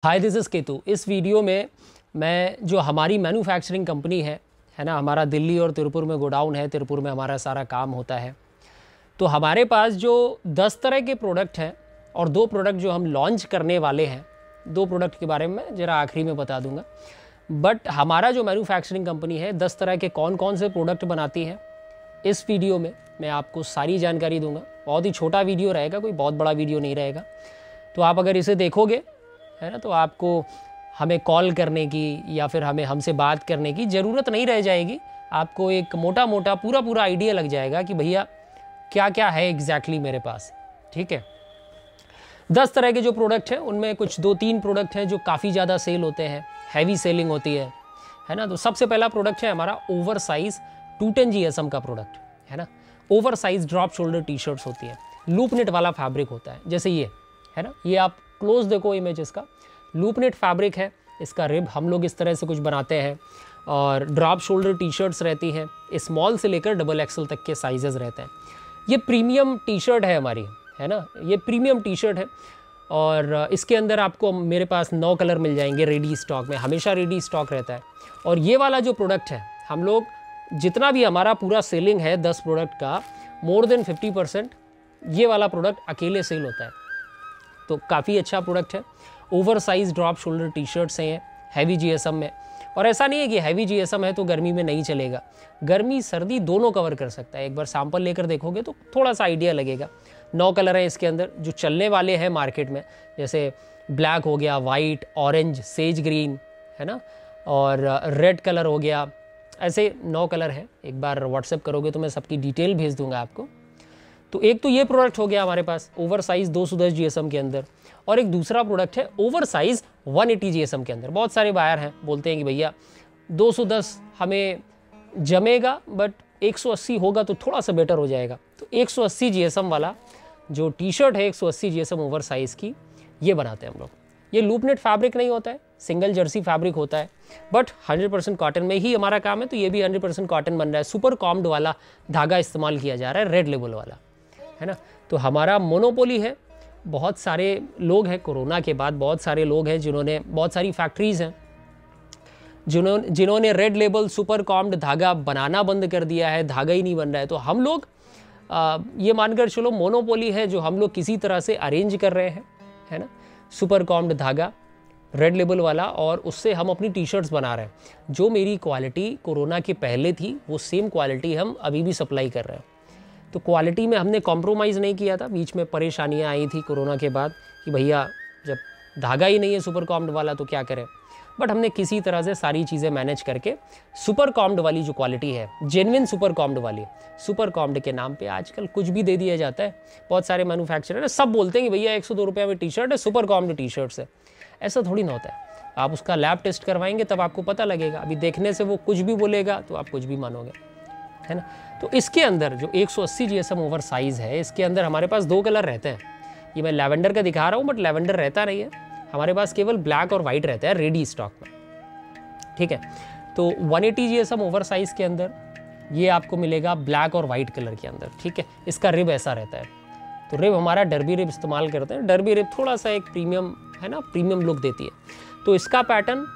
Hi this is Ketu. इस video में मैं जो हमारी मैन्युफैक्चरिंग कंपनी है ना, हमारा दिल्ली और तिरुपुर में गोडाउन है, तिरुपुर में हमारा सारा काम होता है। तो हमारे पास जो 10 तरह के प्रोडक्ट हैं और 2 प्रोडक्ट जो हम लॉन्च करने वाले हैं, 2 प्रोडक्ट के बारे में ज़रा आखिरी में बता दूंगा। बट हमारा जो मैन्युफैक्चरिंग कंपनी है 10 तरह के कौन कौन से प्रोडक्ट बनाती है, इस वीडियो में मैं आपको सारी जानकारी दूंगा। बहुत ही छोटा वीडियो रहेगा, कोई बहुत बड़ा वीडियो नहीं रहेगा। तो आप अगर इसे देखोगे है ना, तो आपको हमें कॉल करने की या फिर हमसे बात करने की ज़रूरत नहीं रह जाएगी। आपको एक मोटा मोटा पूरा आइडिया लग जाएगा कि भैया क्या क्या है एग्जैक्टली मेरे पास। ठीक है, 10 तरह के जो प्रोडक्ट हैं उनमें कुछ 2-3 प्रोडक्ट हैं जो काफ़ी ज़्यादा सेल होते हैं, हैवी सेलिंग होती है ना। तो सबसे पहला प्रोडक्ट है हमारा ओवर साइज़ 210 GSM का प्रोडक्ट है ना। Over size drop shoulder T shirts होती है, लूप नेट वाला फैब्रिक होता है, जैसे ये है ना। ये आप क्लोज देखो इमेज, इसका लूप नेट फैब्रिक है। इसका रिब हम लोग इस तरह से कुछ बनाते हैं और ड्रॉप शोल्डर टी शर्ट्स रहती हैं, स्मॉल से लेकर डबल एक्सल तक के साइजेस रहते हैं। ये प्रीमियम टी शर्ट है हमारी, है ना। ये प्रीमियम टी शर्ट है और इसके अंदर आपको मेरे पास 9 कलर मिल जाएंगे रेडी स्टॉक में, हमेशा रेडी स्टॉक रहता है। और ये वाला जो प्रोडक्ट है, हम लोग जितना भी हमारा पूरा सेलिंग है 10 प्रोडक्ट का, मोर देन 50% ये वाला प्रोडक्ट अकेले सेल होता है। तो काफ़ी अच्छा प्रोडक्ट है। Over size drop shoulder T shirts हैं हैवी GSM में। और ऐसा नहीं है कि हैवी GSM है तो गर्मी में नहीं चलेगा, गर्मी सर्दी दोनों कवर कर सकता है। एक बार सैंपल लेकर देखोगे तो थोड़ा सा आइडिया लगेगा। 9 कलर हैं इसके अंदर जो चलने वाले हैं मार्केट में, जैसे ब्लैक हो गया, वाइट, ऑरेंज, सेज ग्रीन है ना, और रेड कलर हो गया। ऐसे 9 कलर हैं। एक बार व्हाट्सएप करोगे तो मैं सबकी डिटेल भेज दूंगा आपको। तो एक तो ये प्रोडक्ट हो गया हमारे पास ओवर साइज 210 GSM के अंदर, और एक दूसरा प्रोडक्ट है ओवर साइज 180 GSM के अंदर। बहुत सारे बायर हैं, बोलते हैं कि भैया 210 हमें जमेगा बट 180 होगा तो थोड़ा सा बेटर हो जाएगा। तो 180 GSM वाला जो टी शर्ट है 180 GSM ओवर साइज की, ये बनाते हैं हम लोग। ये लूप नेट फैब्रिक नहीं होता है, सिंगल जर्सी फैब्रिक होता है, बट 100% कॉटन में ही हमारा काम है। तो ये भी 100% कॉटन बन रहा है। सुपर कॉम्ड वाला धागा इस्तेमाल किया जा रहा है, रेड लेबल वाला है ना। तो हमारा मोनोपोली है। बहुत सारे लोग हैं, कोरोना के बाद बहुत सारे लोग हैं जिन्होंने, बहुत सारी फैक्ट्रीज़ हैं जिन्होंने रेड लेबल सुपर कॉम्ड धागा बनाना बंद कर दिया है, धागा ही नहीं बन रहा है। तो हम लोग ये मानकर चलो मोनोपोली है जो हम लोग किसी तरह से अरेंज कर रहे हैं, है ना, सुपर कॉम्ड धागा रेड लेबल वाला, और उससे हम अपनी टी शर्ट्स बना रहे हैं। जो मेरी क्वालिटी कोरोना के पहले थी वो सेम क्वालिटी हम अभी भी सप्लाई कर रहे हैं। तो क्वालिटी में हमने कॉम्प्रोमाइज़ नहीं किया था। बीच में परेशानियां आई थी कोरोना के बाद कि भैया जब धागा ही नहीं है सुपर कॉम्ड वाला तो क्या करें, बट हमने किसी तरह से सारी चीज़ें मैनेज करके सुपर कॉम्ड वाली जो क्वालिटी है, जेन्युइन सुपर कॉम्ड वाली, सुपर कॉम्ड के नाम पे आजकल कुछ भी दे दिया जाता है। बहुत सारे मैन्युफैक्चरर सब बोलते हैं कि भैया 102 रुपये में टी शर्ट है, सुपर कॉम्ड टी शर्ट्स है। ऐसा थोड़ी ना होता है। आप उसका लैब टेस्ट करवाएंगे तब आपको पता लगेगा। अभी देखने से वो कुछ भी बोलेगा तो आप कुछ भी मानोगे, है ना। तो इसके अंदर जो 180 GSM ओवर साइज़ है, इसके अंदर हमारे पास 2 कलर रहते हैं। ये मैं लैवेंडर का दिखा रहा हूँ, बट लैवेंडर रहता नहीं है हमारे पास, केवल ब्लैक और वाइट रहता है रेडी स्टॉक में। ठीक है, तो 180 GSM ओवर साइज़ के अंदर ये आपको मिलेगा ब्लैक और वाइट कलर के अंदर। ठीक है, इसका रिब ऐसा रहता है। तो रिब हमारा डर्बी रिब इस्तेमाल करते हैं। डर्बी रिब थोड़ा सा एक प्रीमियम है ना, प्रीमियम लुक देती है। तो इसका pattern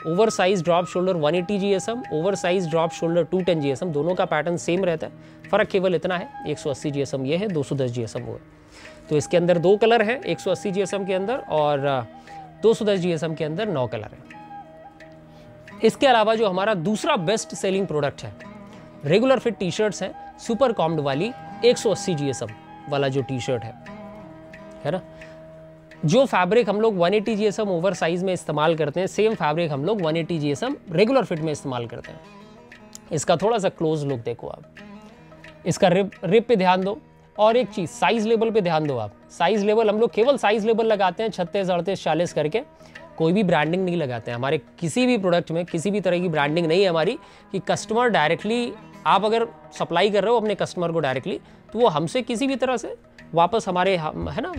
over size drop shoulder 180 GSM, over size drop shoulder 210 GSM, दोनों का पैटर्न सेम रहता है। फ़र्क केवल इतना है, 180 GSM ये है, 210 GSM वो है। तो इसके अंदर 2 कलर है 180 GSM के अंदर, और 210 GSM के अंदर 9 कलर है। इसके अलावा जो हमारा दूसरा बेस्ट सेलिंग प्रोडक्ट है, रेगुलर फिट टी शर्ट्स हैं, सुपर कॉम्ड वाली 180 GSM वाला जो टी शर्ट है ना। जो फैब्रिक हम लोग 180 GSM ओवर साइज में इस्तेमाल करते हैं, सेम फैब्रिक हम लोग 180 GSM रेगुलर फिट में इस्तेमाल करते हैं। इसका थोड़ा सा क्लोज लुक देखो आप, इसका रिब पे ध्यान दो, और एक चीज़ साइज लेवल पे ध्यान दो आप। साइज लेवल हम लोग केवल साइज लेवल लगाते हैं 36, 38, 40 करके, कोई भी ब्रांडिंग नहीं लगाते हैं। हमारे किसी भी प्रोडक्ट में किसी भी तरह की ब्रांडिंग नहीं है हमारी, कि कस्टमर डायरेक्टली, आप अगर सप्लाई कर रहे हो अपने कस्टमर को डायरेक्टली, तो वो हमसे किसी भी तरह से वापस हमारे है ना,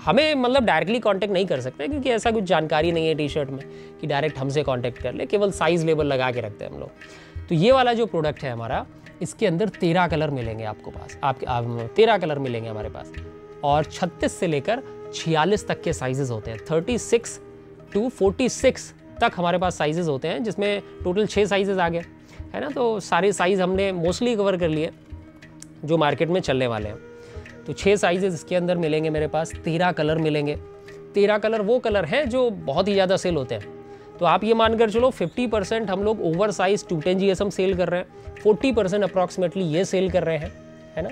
हमें मतलब डायरेक्टली कांटेक्ट नहीं कर सकते, क्योंकि ऐसा कुछ जानकारी नहीं है टी शर्ट में कि डायरेक्ट हमसे कांटेक्ट कर ले। केवल साइज लेवल लगा के रखते हैं हम लोग। तो ये वाला जो प्रोडक्ट है हमारा, इसके अंदर 13 कलर मिलेंगे आपको पास, 13 कलर मिलेंगे हमारे पास, और 36 से लेकर 46 तक के साइजेस होते हैं। 36 टू 46 तक हमारे पास साइजेस होते हैं, जिसमें टोटल 6 साइजेस आ गए, है ना। तो सारे साइज़ हमने मोस्टली कवर कर लिए जो मार्केट में चलने वाले हैं। तो 6 साइजेस इसके अंदर मिलेंगे मेरे पास, 13 कलर मिलेंगे। 13 कलर वो कलर हैं जो बहुत ही ज़्यादा सेल होते हैं। तो आप ये मानकर चलो 50% हम लोग ओवर साइज 210 GSM सेल कर रहे हैं, 40% अप्रॉक्सीमेटली ये सेल कर रहे हैं, है ना।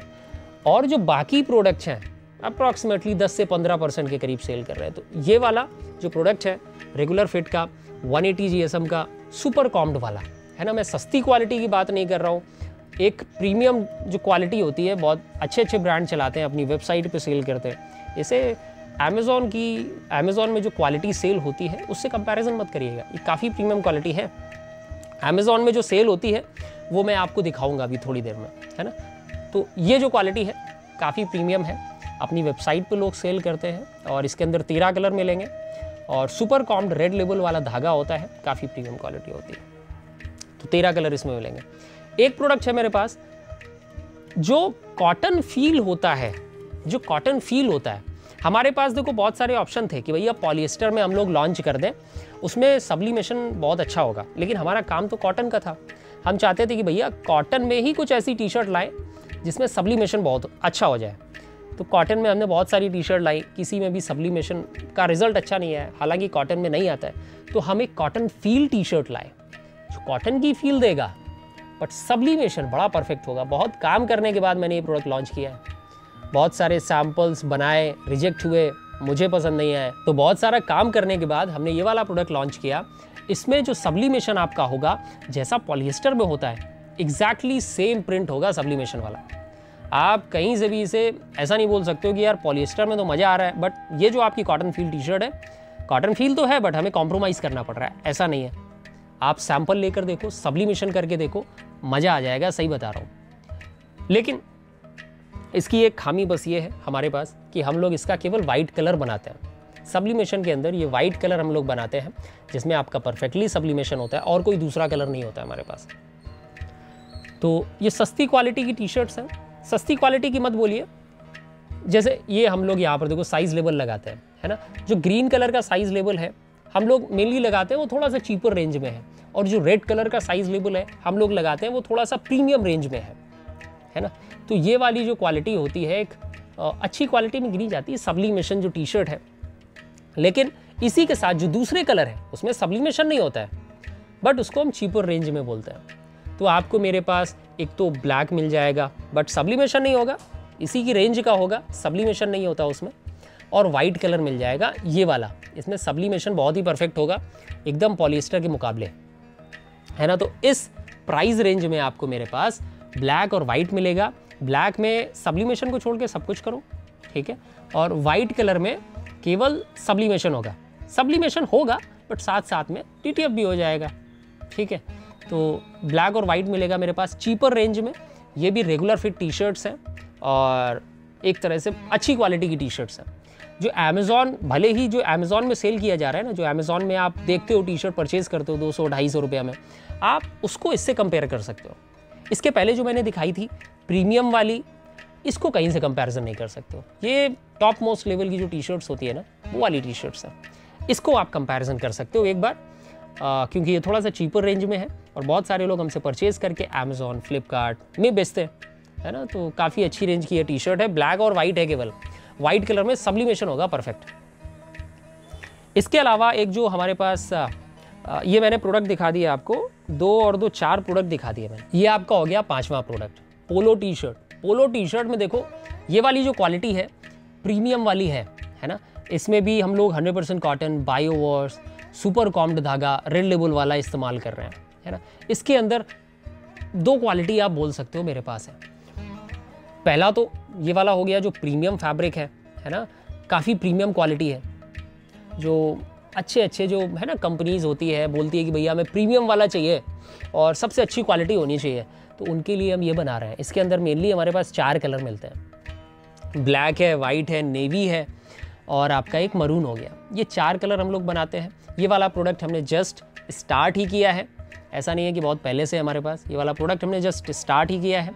और जो बाकी प्रोडक्ट्स हैं अप्रॉक्सीमेटली 10 से 15% के करीब सेल कर रहे हैं। तो ये वाला जो प्रोडक्ट है रेगुलर फिट का 180 GSM का सुपर कॉम्ड वाला, है ना। मैं सस्ती क्वालिटी की बात नहीं कर रहा हूँ, एक प्रीमियम जो क्वालिटी होती है, बहुत अच्छे अच्छे ब्रांड चलाते हैं, अपनी वेबसाइट पे सेल करते हैं। इसे अमेज़ॉन में जो क्वालिटी सेल होती है उससे कंपैरिजन मत करिएगा, ये काफ़ी प्रीमियम क्वालिटी है। अमेज़ॉन में जो सेल होती है वो मैं आपको दिखाऊंगा अभी थोड़ी देर में, है ना। तो ये जो क्वालिटी है काफ़ी प्रीमियम है, अपनी वेबसाइट पे लोग सेल करते हैं। और इसके अंदर 13 कलर मिलेंगे और सुपर कॉम्ड रेड लेबल वाला धागा होता है, काफ़ी प्रीमियम क्वालिटी होती है। तो 13 कलर इसमें मिलेंगे। एक प्रोडक्ट है मेरे पास जो कॉटन फील होता है, जो कॉटन फील होता है। हमारे पास देखो बहुत सारे ऑप्शन थे कि भैया पॉलिएस्टर में हम लोग लॉन्च कर दें, उसमें सब्लिमेशन बहुत अच्छा होगा, लेकिन हमारा काम तो कॉटन का था। हम चाहते थे कि भैया कॉटन में ही कुछ ऐसी टी शर्ट लाएं जिसमें सब्लिमेशन बहुत अच्छा हो जाए। तो कॉटन में हमने बहुत सारी टी शर्ट लाई, किसी में भी सब्लिमेशन का रिजल्ट अच्छा नहीं आया, हालांकि कॉटन में नहीं आता है। तो हम एक कॉटन फील टी शर्ट लाए जो कॉटन की फील देगा बट सब्लिमेशन बड़ा परफेक्ट होगा। बहुत काम करने के बाद मैंने ये प्रोडक्ट लॉन्च किया है। बहुत सारे सैम्पल्स बनाए, रिजेक्ट हुए, मुझे पसंद नहीं आए। तो बहुत सारा काम करने के बाद हमने ये वाला प्रोडक्ट लॉन्च किया। इसमें जो सब्लिमेशन आपका होगा जैसा पॉलिएस्टर में होता है, एग्जैक्टली सेम प्रिंट होगा सब्लिमेशन वाला। आप कहीं से भी इसे ऐसा नहीं बोल सकते हो कि यार पॉलिएस्टर में तो मज़ा आ रहा है, बट ये जो आपकी कॉटन फील टी शर्ट है, कॉटन फील तो है बट हमें कॉम्प्रोमाइज़ करना पड़ रहा है, ऐसा नहीं है। आप सैंपल लेकर देखो, सब्लिमेशन करके देखो, मज़ा आ जाएगा, सही बता रहा हूँ। लेकिन इसकी एक खामी बस ये है हमारे पास कि हम लोग इसका केवल वाइट कलर बनाते हैं। सब्लिमेशन के अंदर ये वाइट कलर हम लोग बनाते हैं जिसमें आपका परफेक्टली सब्लिमेशन होता है और कोई दूसरा कलर नहीं होता है हमारे पास। तो ये सस्ती क्वालिटी की टी शर्ट्स हैं। सस्ती क्वालिटी की मत बोलिए, जैसे ये हम लोग यहाँ पर देखो साइज लेबल लगाते हैं, है ना। जो ग्रीन कलर का साइज लेबल है हम लोग मेनली लगाते हैं वो थोड़ा सा चीपर रेंज में है, और जो रेड कलर का साइज लेबल है हम लोग लगाते हैं वो थोड़ा सा प्रीमियम रेंज में है ना। तो ये वाली जो क्वालिटी होती है एक अच्छी क्वालिटी में गिनी जाती है सब्लिमेशन जो टी शर्ट है। लेकिन इसी के साथ जो दूसरे कलर है उसमें सब्लिमेशन नहीं होता है, बट उसको हम चीपर रेंज में बोलते हैं। तो आपको मेरे पास एक तो ब्लैक मिल जाएगा बट सब्लिमेशन नहीं होगा, इसी की रेंज का होगा, सब्लिमेशन नहीं होता उसमें। और वाइट कलर मिल जाएगा ये वाला, इसमें सब्लिमेशन बहुत ही परफेक्ट होगा एकदम पॉलिएस्टर के मुकाबले, है ना। तो इस प्राइस रेंज में आपको मेरे पास ब्लैक और वाइट मिलेगा। ब्लैक में सब्लिमेशन को छोड़ के सब कुछ करो, ठीक है। और वाइट कलर में केवल सब्लिमेशन होगा, सब्लिमेशन होगा बट साथ साथ में टीटीएफ भी हो जाएगा, ठीक है। तो ब्लैक और वाइट मिलेगा मेरे पास चीपर रेंज में। ये भी रेगुलर फिट टी शर्ट्स हैं और एक तरह से अच्छी क्वालिटी की टी शर्ट्स हैं। जो अमेज़ॉन, भले ही जो अमेज़ॉन में सेल किया जा रहा है ना, जो अमेज़ॉन में आप देखते हो टी शर्ट परचेज करते हो 200-250 रुपये में, आप उसको इससे कंपेयर कर सकते हो। इसके पहले जो मैंने दिखाई थी प्रीमियम वाली, इसको कहीं से कंपैरिजन नहीं कर सकते हो। ये टॉप मोस्ट लेवल की जो टी शर्ट्स होती है ना, वो वाली टी शर्ट्स हैं, इसको आप कंपैरिजन कर सकते हो एक बार, क्योंकि ये थोड़ा सा चीपर रेंज में है और बहुत सारे लोग हमसे परचेज करके अमेज़ॉन, फ्लिपकार्ट में बेचते हैं, है ना। तो काफ़ी अच्छी रेंज की ये टी शर्ट है, ब्लैक और वाइट है, केवल वाइट कलर में सब्लिमेशन होगा परफेक्ट। इसके अलावा एक जो हमारे पास ये मैंने प्रोडक्ट दिखा दिया आपको, 2 और 2 4 प्रोडक्ट दिखा दिए मैंने। ये आपका हो गया 5वां product, polo T shirt. Polo T shirt में देखो ये वाली जो क्वालिटी है प्रीमियम वाली है ना। इसमें भी हम लोग 100% cotton, bio wash, super combed धागा, रेड लेबल वाला इस्तेमाल कर रहे हैं, है ना। इसके अंदर 2 क्वालिटी आप बोल सकते हो मेरे पास है। पहला तो ये वाला हो गया जो प्रीमियम फैब्रिक है ना, काफ़ी प्रीमियम क्वालिटी है। जो अच्छे जो है ना कंपनीज होती है, बोलती है कि भैया हमें प्रीमियम वाला चाहिए और सबसे अच्छी क्वालिटी होनी चाहिए, तो उनके लिए हम ये बना रहे हैं। इसके अंदर मेनली हमारे पास 4 कलर मिलते हैं, ब्लैक है, वाइट है, नेवी है और आपका एक मरून हो गया। ये 4 कलर हम लोग बनाते हैं। ये वाला प्रोडक्ट हमने जस्ट स्टार्ट ही किया है, ऐसा नहीं है कि बहुत पहले से हमारे पास, ये वाला प्रोडक्ट हमने जस्ट स्टार्ट ही किया है।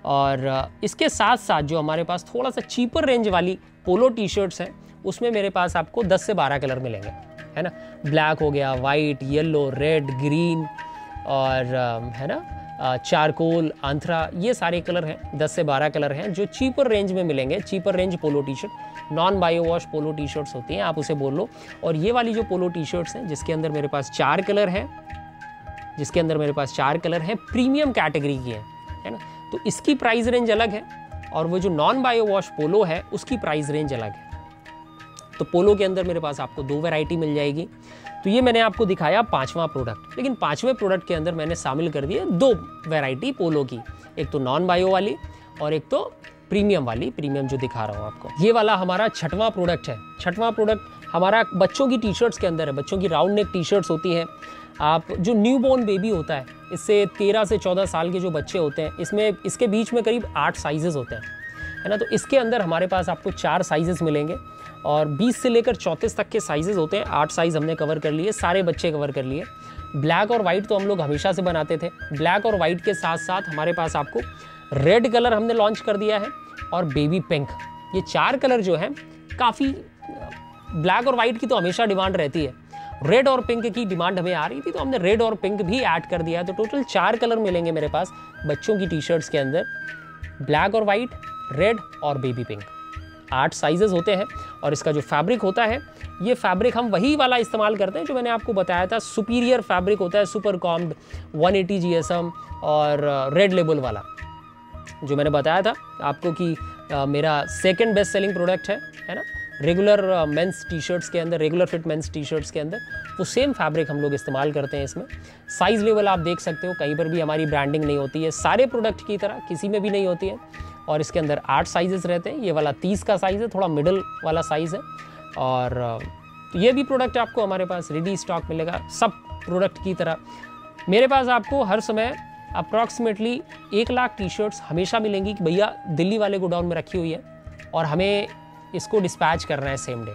और इसके साथ साथ जो हमारे पास थोड़ा सा चीपर रेंज वाली पोलो टी शर्ट्स हैं, उसमें मेरे पास आपको 10 से 12 कलर मिलेंगे, है ना। ब्लैक हो गया, वाइट, येलो, रेड, ग्रीन और है ना चारकोल, आंथरा, ये सारे कलर हैं, 10 से 12 कलर हैं जो चीपर रेंज में मिलेंगे। चीपर रेंज पोलो T shirt, non bio wash polo T shirts होती हैं, आप उसे बोल लो। और ये वाली जो पोलो टी शर्ट्स हैं जिसके अंदर मेरे पास 4 कलर हैं, प्रीमियम कैटेगरी की है ना। तो इसकी प्राइस रेंज अलग है और वो जो नॉन बायो वॉश पोलो है उसकी प्राइस रेंज अलग है। तो पोलो के अंदर मेरे पास आपको 2 वैरायटी मिल जाएगी। तो ये मैंने आपको दिखाया 5वां प्रोडक्ट, लेकिन 5वें प्रोडक्ट के अंदर मैंने शामिल कर दिए 2 वैरायटी पोलो की, एक तो नॉन बायो वाली और एक तो प्रीमियम वाली, प्रीमियम जो दिखा रहा हूँ आपको। ये वाला हमारा 6वां प्रोडक्ट है। 6वां प्रोडक्ट हमारा बच्चों की टी शर्ट्स के अंदर है। बच्चों की राउंड नेक टी शर्ट्स होती है। आप जो न्यूबॉर्न बेबी होता है, इससे 13 से 14 साल के जो बच्चे होते हैं, इसमें इसके बीच में करीब 8 साइजेस होते हैं, है ना। तो इसके अंदर हमारे पास आपको 4 साइजेस मिलेंगे और 20 से लेकर 34 तक के साइजेस होते हैं। 8 साइज़ हमने कवर कर लिए, सारे बच्चे कवर कर लिए। ब्लैक और वाइट तो हम लोग हमेशा से बनाते थे। ब्लैक और वाइट के साथ साथ हमारे पास आपको रेड कलर हमने लॉन्च कर दिया है और बेबी पिंक। ये 4 कलर जो हैं काफ़ी, ब्लैक और वाइट की तो हमेशा डिमांड रहती है, रेड और पिंक की डिमांड हमें आ रही थी, तो हमने रेड और पिंक भी ऐड कर दिया है। तो टोटल 4 कलर मिलेंगे मेरे पास बच्चों की टी शर्ट्स के अंदर, ब्लैक और वाइट, रेड और बेबी पिंक। 8 साइजेस होते हैं और इसका जो फैब्रिक होता है, ये फैब्रिक हम वही वाला इस्तेमाल करते हैं जो मैंने आपको बताया था। सुपीरियर फैब्रिक होता है, सुपर कॉम्ड 180 GSM और रेड लेबल वाला, जो मैंने बताया था आपको कि मेरा सेकंड बेस्ट सेलिंग प्रोडक्ट है ना। रेगुलर मेंस टी शर्ट्स के अंदर, regular fit mains T shirts के अंदर वो सेम फैब्रिक हम लोग इस्तेमाल करते हैं इसमें। साइज़ लेवल आप देख सकते हो, कहीं पर भी हमारी ब्रांडिंग नहीं होती है, सारे प्रोडक्ट की तरह किसी में भी नहीं होती है। और इसके अंदर 8 साइजेस रहते हैं। ये वाला 30 का साइज़ है, थोड़ा मिडल वाला साइज़ है। और तो ये भी प्रोडक्ट आपको हमारे पास रेडी स्टॉक मिलेगा। सब प्रोडक्ट की तरह मेरे पास आपको हर समय अप्रॉक्सीमेटली 1 लाख टी शर्ट्स हमेशा मिलेंगी कि भैया दिल्ली वाले गोडाउन में रखी हुई है और हमें इसको डिस्पैच करना है सेम डे।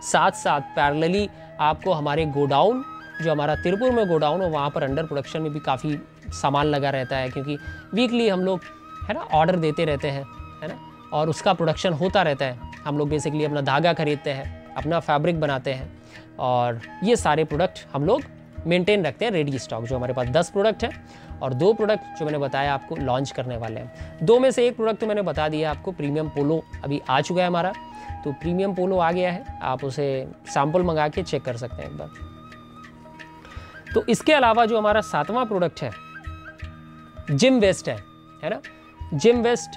साथ साथ पैरेलली आपको हमारे गोडाउन, जो हमारा तिरुपुर में गोडाउन है, वहाँ पर अंडर प्रोडक्शन में भी काफ़ी सामान लगा रहता है, क्योंकि वीकली हम लोग है ना ऑर्डर देते रहते हैं, है ना, और उसका प्रोडक्शन होता रहता है। हम लोग बेसिकली अपना धागा खरीदते हैं, अपना फैब्रिक बनाते हैं और ये सारे प्रोडक्ट हम लोग मेंटेन रखते हैं रेडी स्टॉक। जो हमारे पास 10 प्रोडक्ट हैं और 2 प्रोडक्ट जो मैंने बताया आपको लॉन्च करने वाले हैं। 2 में से 1 प्रोडक्ट तो मैंने बता दिया आपको, प्रीमियम पोलो अभी आ चुका है हमारा। तो प्रीमियम पोलो आ गया है, आप उसे सैंपल मंगा के चेक कर सकते हैं एक बार। तो इसके अलावा जो हमारा 7वां प्रोडक्ट है, जिम वेस्ट है ना। जिम वेस्ट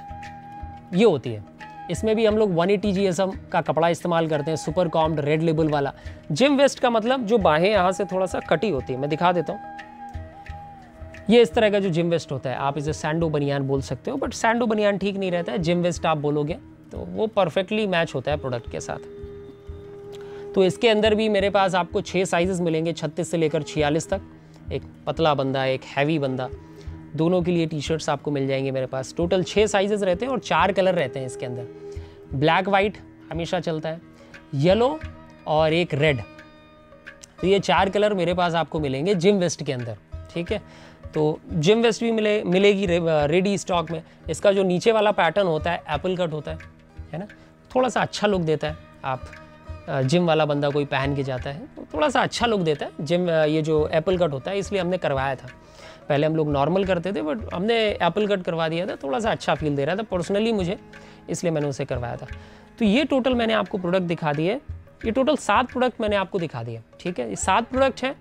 ये होती है, इसमें भी हम लोग 180 GSM का कपड़ा इस्तेमाल करते हैं, सुपर कॉम्ड रेड लेबल वाला। जिम वेस्ट का मतलब जो बाहें यहाँ से थोड़ा सा कटी होती है, मैं दिखा देता हूँ। ये इस तरह का जो जिम वेस्ट होता है, आप इसे सैंडो बनियान बोल सकते हो, बट सैंडो बनियान ठीक नहीं रहता है, जिम वेस्ट आप बोलोगे तो वो परफेक्टली मैच होता है प्रोडक्ट के साथ। तो इसके अंदर भी मेरे पास आपको 6 साइजेस मिलेंगे, 36 से लेकर 46 तक। एक पतला बंदा, एक हैवी बंदा, दोनों के लिए टी शर्ट्स आपको मिल जाएंगे मेरे पास। टोटल 6 साइजेस रहते हैं और 4 कलर रहते हैं इसके अंदर। ब्लैक वाइट हमेशा चलता है, येलो और एक रेड। तो ये 4 कलर मेरे पास आपको मिलेंगे जिम वेस्ट के अंदर, ठीक है। तो जिम वेस्ट भी मिलेगी रेडी स्टॉक में। इसका जो नीचे वाला पैटर्न होता है एप्पल कट होता है ना, थोड़ा सा अच्छा लुक देता है। आप जिम वाला बंदा कोई पहन के जाता है तो थोड़ा सा अच्छा लुक देता है जिम, ये जो एप्पल कट होता है, इसलिए हमने करवाया था। पहले हम लोग नॉर्मल करते थे, बट हमने एप्पल कट करवा दिया था, थोड़ा सा अच्छा फील दे रहा था पर्सनली मुझे, इसलिए मैंने उसे करवाया था। तो ये टोटल मैंने आपको प्रोडक्ट दिखा दिए, ये टोटल 7 प्रोडक्ट मैंने आपको दिखा दिए, ठीक है। ये 7 प्रोडक्ट हैं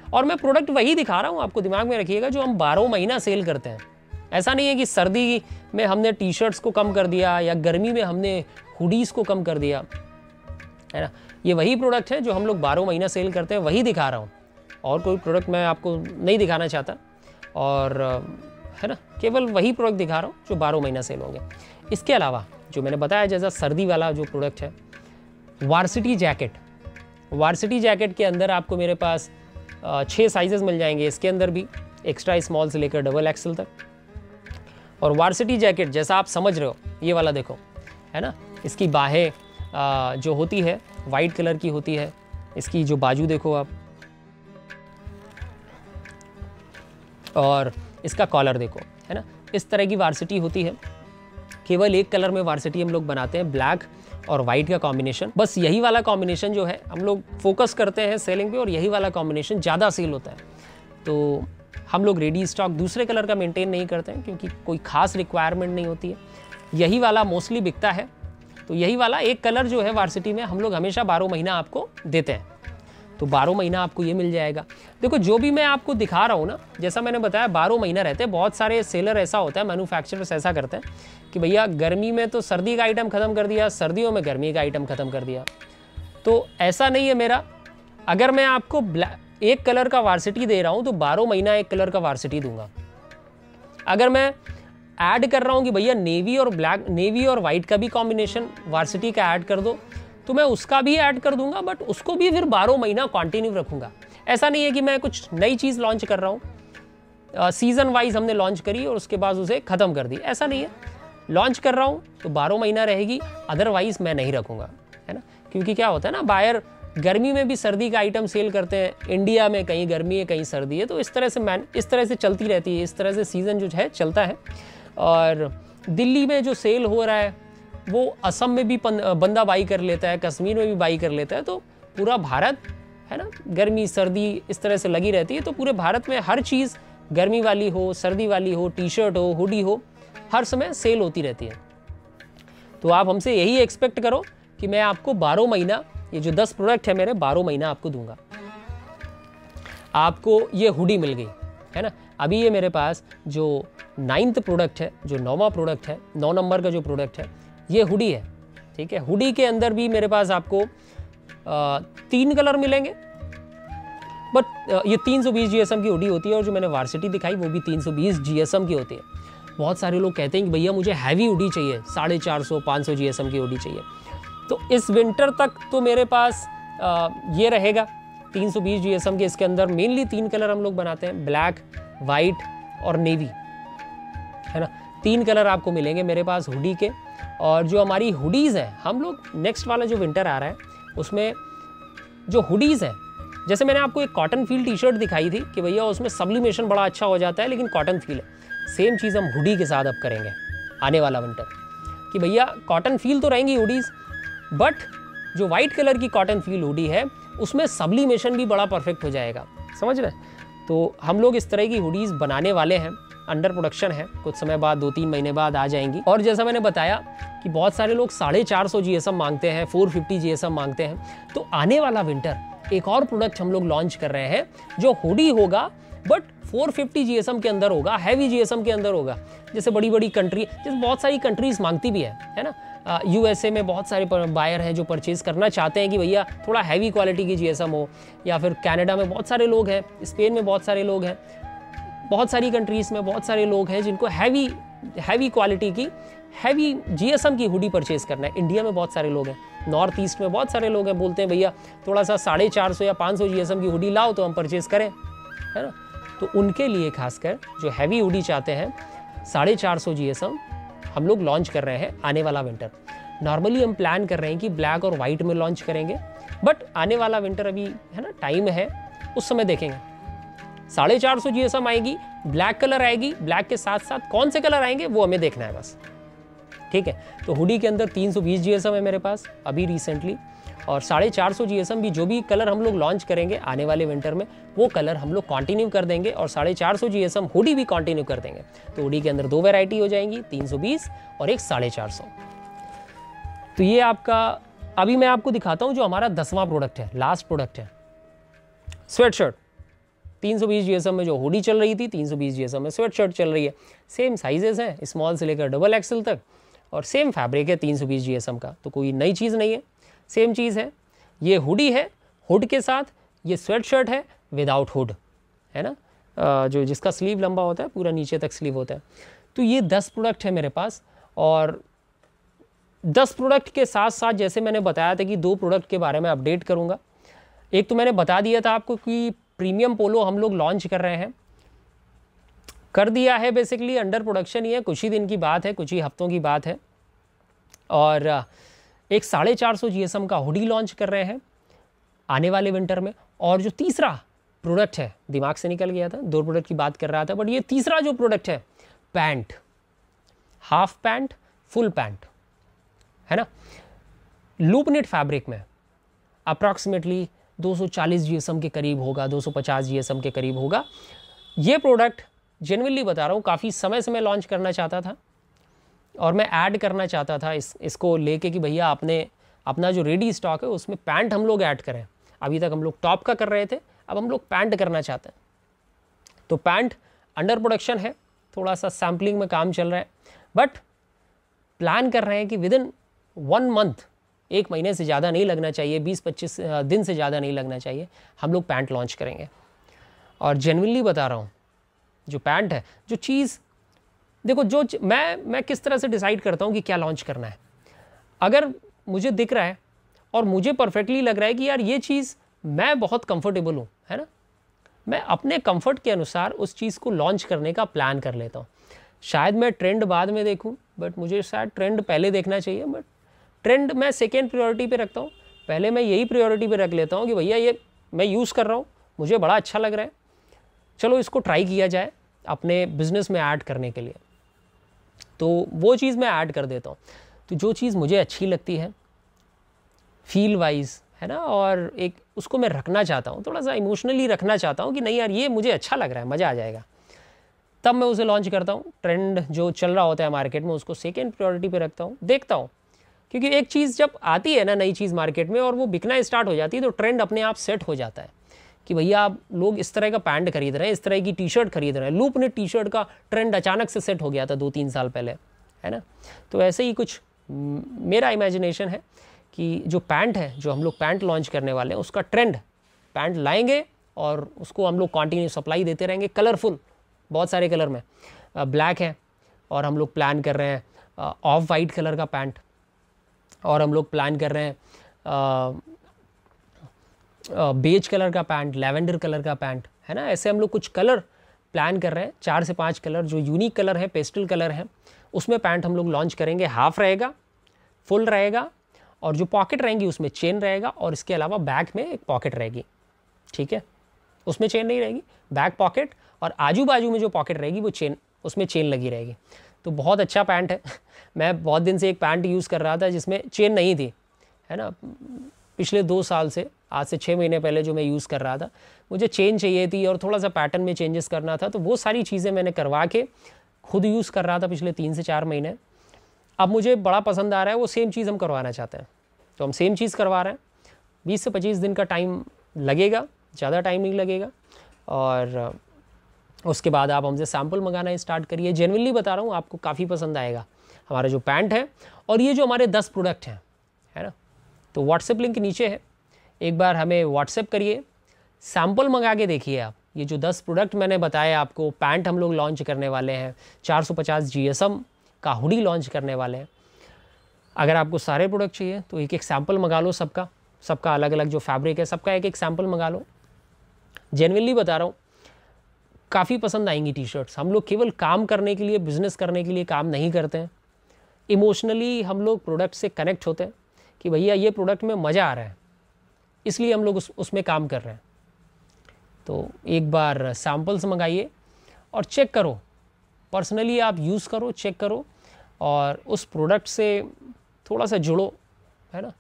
और मैं प्रोडक्ट वही दिखा रहा हूँ, आपको दिमाग में रखिएगा, जो हम 12 महीना सेल करते हैं। ऐसा नहीं है कि सर्दी में हमने टी शर्ट्स को कम कर दिया या गर्मी में हमने हुडीज़ को कम कर दिया, है ना। ये वही प्रोडक्ट है जो हम लोग 12 महीना सेल करते हैं, वही दिखा रहा हूँ। और कोई प्रोडक्ट मैं आपको नहीं दिखाना चाहता, और है ना, केवल वही प्रोडक्ट दिखा रहा हूँ जो 12 महीना सेल होंगे। इसके अलावा जो मैंने बताया जैसा सर्दी वाला जो प्रोडक्ट है, वार्सिटी जैकेट। वार्सिटी जैकेट के अंदर आपको मेरे पास 6 साइजेस मिल जाएंगे, इसके अंदर भी एक्स्ट्रा स्मॉल से लेकर डबल एक्सल तक। और वार्सिटी जैकेट जैसा आप समझ रहे हो, ये वाला देखो, है ना, इसकी बाहें जो होती है वाइट कलर की होती है, इसकी जो बाजू देखो आप, और इसका कॉलर देखो, है ना। इस तरह की वार्सिटी होती है। केवल एक कलर में वार्सिटी हम लोग बनाते हैं, ब्लैक और वाइट का कॉम्बिनेशन, बस यही वाला कॉम्बिनेशन जो है हम लोग फोकस करते हैं सेलिंग पे, और यही वाला कॉम्बिनेशन ज़्यादा सेल होता है। तो हम लोग रेडी स्टॉक दूसरे कलर का मेंटेन नहीं करते हैं, क्योंकि कोई खास रिक्वायरमेंट नहीं होती है। यही वाला मोस्टली बिकता है, तो यही वाला एक कलर जो है वार्सिटी में हम लोग हमेशा 12 महीना आपको देते हैं। तो 12 महीना आपको ये मिल जाएगा। देखो जो भी मैं आपको दिखा रहा हूँ ना, जैसा मैंने बताया 12 महीना रहते हैं। बहुत सारे सेलर ऐसा होता है, मैन्युफैक्चरर्स ऐसा करते हैं कि भैया गर्मी में तो सर्दी का आइटम ख़त्म कर दिया, सर्दियों में गर्मी का आइटम ख़त्म कर दिया। तो ऐसा नहीं है मेरा। अगर मैं आपको एक कलर का वार्सिटी दे रहा हूँ तो 12 महीना एक कलर का वार्सिटी दूंगा। अगर मैं ऐड कर रहा हूँ कि भैया नेवी और ब्लैक, नेवी और वाइट का भी कॉम्बिनेशन वार्सिटी का ऐड कर दो, तो मैं उसका भी ऐड कर दूंगा, बट उसको भी फिर 12 महीना कंटिन्यू रखूंगा। ऐसा नहीं है कि मैं कुछ नई चीज़ लॉन्च कर रहा हूँ, सीजन वाइज हमने लॉन्च करी और उसके बाद उसे ख़त्म कर दी, ऐसा नहीं है। लॉन्च कर रहा हूँ तो 12 महीना रहेगी, अदरवाइज मैं नहीं रखूँगा, है ना। क्योंकि क्या होता है ना, बायर गर्मी में भी सर्दी का आइटम सेल करते हैं। इंडिया में कहीं गर्मी है कहीं सर्दी है, तो इस तरह से चलती रहती है, इस तरह से सीज़न जो है चलता है। और दिल्ली में जो सेल हो रहा है वो असम में भी बंदा बाई कर लेता है, कश्मीर में भी बाई कर लेता है। तो पूरा भारत, है ना, गर्मी सर्दी इस तरह से लगी रहती है। तो पूरे भारत में हर चीज़ गर्मी वाली हो, सर्दी वाली हो, टी शर्ट हो, हुडी हो, हर समय सेल होती रहती है। तो आप हमसे यही एक्सपेक्ट करो कि मैं आपको 12 महीना, ये जो 10 प्रोडक्ट है मेरे, 12 महीना आपको दूंगा। आपको ये हुडी मिल गई, है ना। अभी ये मेरे पास जो 9th प्रोडक्ट है, जो 9वां प्रोडक्ट है, 9 नंबर का जो प्रोडक्ट है, ये हुडी है, ठीक है। हुडी के अंदर भी मेरे पास आपको 3 कलर मिलेंगे, बट ये 320 GSM की हुडी होती है, और जो मैंने वार्सिटी दिखाई वो भी 320 GSM की होती है। बहुत सारे लोग कहते हैं कि भैया मुझे हैवी हुडी चाहिए, 450-500 GSM की हुडी चाहिए। तो इस विंटर तक तो मेरे पास ये रहेगा 320 GSM के। इसके अंदर मेनली 3 कलर हम लोग बनाते हैं, ब्लैक, वाइट और नेवी, है ना। 3 कलर आपको मिलेंगे मेरे पास हुडी के। और जो हमारी हुडीज़ हैं, हम लोग नेक्स्ट वाला जो विंटर आ रहा है उसमें जो हुडीज़ हैं, जैसे मैंने आपको एक कॉटन फील टी शर्ट दिखाई थी कि भैया उसमें सब्लिमेशन बड़ा अच्छा हो जाता है लेकिन कॉटन फील है, सेम चीज़ हम हुडी के साथ अब करेंगे आने वाला विंटर, कि भैया कॉटन फील तो रहेंगी हुडीज़, बट जो वाइट कलर की कॉटन फील हुडी है उसमें सब्लिमेशन भी बड़ा परफेक्ट हो जाएगा, समझ रहे। तो हम लोग इस तरह की हुडीज़ बनाने वाले हैं, अंडर प्रोडक्शन है, कुछ समय बाद 2-3 महीने बाद आ जाएंगी। और जैसा मैंने बताया कि बहुत सारे लोग 450 GSM मांगते हैं, 450 GSM मांगते हैं। तो आने वाला विंटर एक और प्रोडक्ट हम लोग लॉन्च कर रहे हैं जो हुडी होगा, बट 450 GSM के अंदर होगा, हैवी GSM के अंदर होगा। जैसे बड़ी बड़ी कंट्री, जैसे बहुत सारी कंट्रीज मांगती भी है ना। USA में बहुत सारे बायर हैं जो परचेज करना चाहते हैं कि भैया थोड़ा हैवी क्वालिटी की GSM हो, या फिर कनाडा में बहुत सारे लोग हैं, स्पेन में बहुत सारे लोग हैं, बहुत सारी कंट्रीज़ में बहुत सारे लोग हैं जिनको हैवी क्वालिटी की हैवी GSM की हुडी परचेज करना है। इंडिया में बहुत सारे लोग हैं, नॉर्थ ईस्ट में बहुत सारे लोग हैं, बोलते हैं भैया थोड़ा सा 450 या 500 GSM की हुडी लाओ तो हम परचेज करें, है ना। तो उनके लिए खासकर जो हैवी हुडी चाहते हैं, 450 GSM हम लोग लॉन्च कर रहे हैं आने वाला विंटर। नॉर्मली हम प्लान कर रहे हैं कि ब्लैक और वाइट में लॉन्च करेंगे, बट आने वाला विंटर अभी, है ना, टाइम है, उस समय देखेंगे। 450 GSM आएगी, ब्लैक कलर आएगी, ब्लैक के साथ साथ कौन से कलर आएंगे वो हमें देखना है बस, ठीक है। तो हुडी के अंदर 320 GSM है मेरे पास अभी रिसेंटली, और 450 GSM भी जो भी कलर हम लोग लॉन्च करेंगे आने वाले विंटर में वो कलर हम लोग कंटिन्यू कर देंगे, और 450 GSM हुडी भी कंटिन्यू कर देंगे। तो हुडी के अंदर 2 वैरायटी हो जाएंगी, 320 और एक 450। तो ये आपका, अभी मैं आपको दिखाता हूँ जो हमारा 10वां प्रोडक्ट है, लास्ट प्रोडक्ट है, स्वेट शर्ट। 320 GSM में जो हुडी चल रही थी, 320 GSM में स्वेट शर्ट चल रही है। सेम साइजेस हैं, स्मॉल से लेकर डबल एक्सल तक, और सेम फैब्रिक है 320 GSM का। तो कोई नई चीज़ नहीं है, सेम चीज़ है। ये हुडी है हुड के साथ, ये स्वेट शर्ट है विदाउट हुड, है ना, जो जिसका स्लीव लंबा होता है, पूरा नीचे तक स्लीव होता है। तो ये 10 प्रोडक्ट है मेरे पास, और 10 प्रोडक्ट के साथ साथ जैसे मैंने बताया था कि 2 प्रोडक्ट के बारे में अपडेट करूँगा। एक तो मैंने बता दिया था आपको कि प्रीमियम पोलो हम लोग लॉन्च कर रहे हैं, कर दिया है, बेसिकली अंडर प्रोडक्शन ही है, कुछ ही दिन की बात है, कुछ ही हफ्तों की बात है। और एक 450 GSM का हुडी लॉन्च कर रहे हैं आने वाले विंटर में। और जो तीसरा प्रोडक्ट है, दिमाग से निकल गया था, 2 प्रोडक्ट की बात कर रहा था, बट ये तीसरा जो प्रोडक्ट है, pant, half pant, full pant, है ना। लूप निट फैब्रिक में अप्रॉक्सीमेटली 240 जीएसएम के करीब होगा, 250 जीएसएम के करीब होगा। ये प्रोडक्ट जेन्युइनली बता रहा हूँ काफ़ी समय से मैं लॉन्च करना चाहता था और मैं ऐड करना चाहता था इसको लेके कि भैया आपने अपना जो रेडी स्टॉक है उसमें पैंट हम लोग ऐड करें। अभी तक हम लोग टॉप का कर रहे थे, अब हम लोग पैंट करना चाहते हैं। तो पैंट अंडर प्रोडक्शन है, थोड़ा सा सैम्पलिंग में काम चल रहा है, बट प्लान कर रहे हैं कि विदिन 1 मंथ, 1 महीने से ज़्यादा नहीं लगना चाहिए, 20-25 दिन से ज़्यादा नहीं लगना चाहिए, हम लोग पैंट लॉन्च करेंगे। और जेन्युइनली बता रहा हूँ, जो पैंट है, जो चीज़ देखो, जो मैं किस तरह से डिसाइड करता हूँ कि क्या लॉन्च करना है। अगर मुझे दिख रहा है और मुझे परफेक्टली लग रहा है कि यार ये चीज़ मैं बहुत कंफर्टेबल हूँ, है ना, मैं अपने कंफर्ट के अनुसार उस चीज़ को लॉन्च करने का प्लान कर लेता हूँ। शायद मैं ट्रेंड बाद में देखूँ, बट मुझे शायद ट्रेंड पहले देखना चाहिए, बट ट्रेंड मैं सेकेंड प्रायोरिटी पे रखता हूँ। पहले मैं यही प्रायोरिटी पे रख लेता हूँ कि भैया ये मैं यूज़ कर रहा हूँ, मुझे बड़ा अच्छा लग रहा है, चलो इसको ट्राई किया जाए अपने बिजनेस में ऐड करने के लिए। तो वो चीज़ मैं ऐड कर देता हूँ। तो जो चीज़ मुझे अच्छी लगती है फील वाइज, है ना, और एक उसको मैं रखना चाहता हूँ, थोड़ा सा इमोशनली रखना चाहता हूँ कि नहीं यार ये मुझे अच्छा लग रहा है, मज़ा आ जाएगा, तब मैं उसे लॉन्च करता हूँ। ट्रेंड जो चल रहा होता है मार्केट में उसको सेकेंड प्रायोरिटी पे रखता हूँ, देखता हूँ। क्योंकि एक चीज़ जब आती है ना, नई चीज़ मार्केट में, और वो बिकना स्टार्ट हो जाती है, तो ट्रेंड अपने आप सेट हो जाता है कि भैया आप लोग इस तरह का पैंट खरीद रहे हैं, इस तरह की टी शर्ट खरीद रहे हैं। लूप निट टी शर्ट का ट्रेंड अचानक से सेट हो गया था 2-3 साल पहले, है ना। तो ऐसे ही कुछ मेरा इमेजिनेशन है कि जो पैंट है, जो हम लोग पैंट लॉन्च करने वाले हैं, उसका ट्रेंड पैंट लाएंगे और उसको हम लोग कंटिन्यू सप्लाई देते रहेंगे, कलरफुल, बहुत सारे कलर में। ब्लैक है और हम लोग प्लान कर रहे हैं ऑफ वाइट कलर का पैंट, और हम लोग प्लान कर रहे हैं बेज कलर का पैंट, लैवेंडर कलर का पैंट, है ना। ऐसे हम लोग कुछ कलर प्लान कर रहे हैं, 4 से 5 कलर जो यूनिक कलर है, पेस्टल कलर है, उसमें पैंट हम लोग लॉन्च करेंगे। हाफ रहेगा, फुल रहेगा, और जो पॉकेट रहेंगी उसमें चेन रहेगा, और इसके अलावा बैक में एक पॉकेट रहेगी, ठीक है, उसमें चेन नहीं रहेगी, बैक पॉकेट, और आजू बाजू में जो पॉकेट रहेगी वो चेन, उसमें चेन लगी रहेगी। तो बहुत अच्छा पैंट है। मैं बहुत दिन से एक पैंट यूज़ कर रहा था जिसमें चेन नहीं थी, है ना। पिछले 2 साल से, आज से 6 महीने पहले जो मैं यूज़ कर रहा था, मुझे चेन चाहिए थी और थोड़ा सा पैटर्न में चेंजेस करना था। तो वो सारी चीज़ें मैंने करवा के खुद यूज़ कर रहा था पिछले 3 से 4 महीने। अब मुझे बड़ा पसंद आ रहा है, वो सेम चीज़ हम करवाना चाहते हैं, तो हम सेम चीज़ करवा रहे हैं। 20 से 25 दिन का टाइम लगेगा, ज़्यादा टाइम नहीं लगेगा, और उसके बाद आप हमसे सैम्पल मंगाना स्टार्ट करिए। जेन्युइनली बता रहा हूँ, आपको काफ़ी पसंद आएगा हमारा जो पैंट है, और ये जो हमारे 10 प्रोडक्ट हैं, है ना। तो व्हाट्सएप लिंक नीचे है, एक बार हमें व्हाट्सएप करिए, सैम्पल मंगा के देखिए आप। ये जो 10 प्रोडक्ट मैंने बताया आपको, पैंट हम लोग लॉन्च करने वाले हैं, 450 GSM का हुडी लॉन्च करने वाले हैं। अगर आपको सारे प्रोडक्ट चाहिए तो एक एक सैम्पल मंगा लो, सबका अलग अलग जो फैब्रिक है सबका एक एक सैम्पल मंगा लो। जेन्युइनली बता रहा हूँ, काफ़ी पसंद आएंगी टी शर्ट्स। हम लोग केवल काम करने के लिए, बिजनेस करने के लिए काम नहीं करते हैं, इमोशनली हम लोग प्रोडक्ट से कनेक्ट होते हैं कि भैया ये प्रोडक्ट में मज़ा आ रहा है, इसलिए हम लोग उसमें काम कर रहे हैं। तो एक बार सैम्पल्स मंगाइए और चेक करो, पर्सनली आप यूज़ करो, चेक करो, और उस प्रोडक्ट से थोड़ा सा जुड़ो, है ना,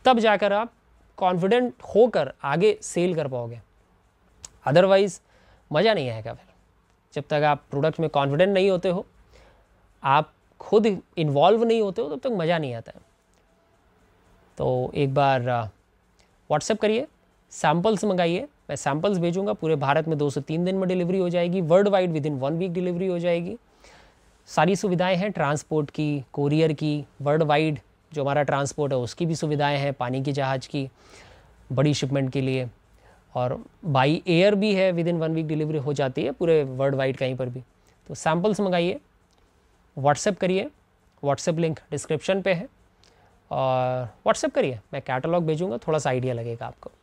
तब जाकर आप कॉन्फिडेंट होकर आगे सेल कर पाओगे। अदरवाइज़ मज़ा नहीं आएगा फिर। जब तक आप प्रोडक्ट में कॉन्फिडेंट नहीं होते हो, आप खुद इन्वॉल्व नहीं होते हो, तब तक मज़ा नहीं आता है। तो एक बार व्हाट्सएप करिए, सैम्पल्स मंगाइए, मैं सैम्पल्स भेजूंगा। पूरे भारत में 2 से 3 दिन में डिलीवरी हो जाएगी, world wide within 1 week delivery हो जाएगी। सारी सुविधाएं हैं, ट्रांसपोर्ट की, कोरियर की, वर्ल्ड वाइड जो हमारा ट्रांसपोर्ट है उसकी भी सुविधाएं हैं, पानी की जहाज़ की, बड़ी शिपमेंट के लिए, और बाई एयर भी है, विदिन 1 वीक डिलीवरी हो जाती है पूरे वर्ल्ड वाइड कहीं पर भी। तो सैम्पल्स मंगाइए, व्हाट्सएप करिए, व्हाट्सएप लिंक डिस्क्रिप्शन पे है, और व्हाट्सएप करिए, मैं कैटलॉग भेजूँगा, थोड़ा सा आइडिया लगेगा आपको।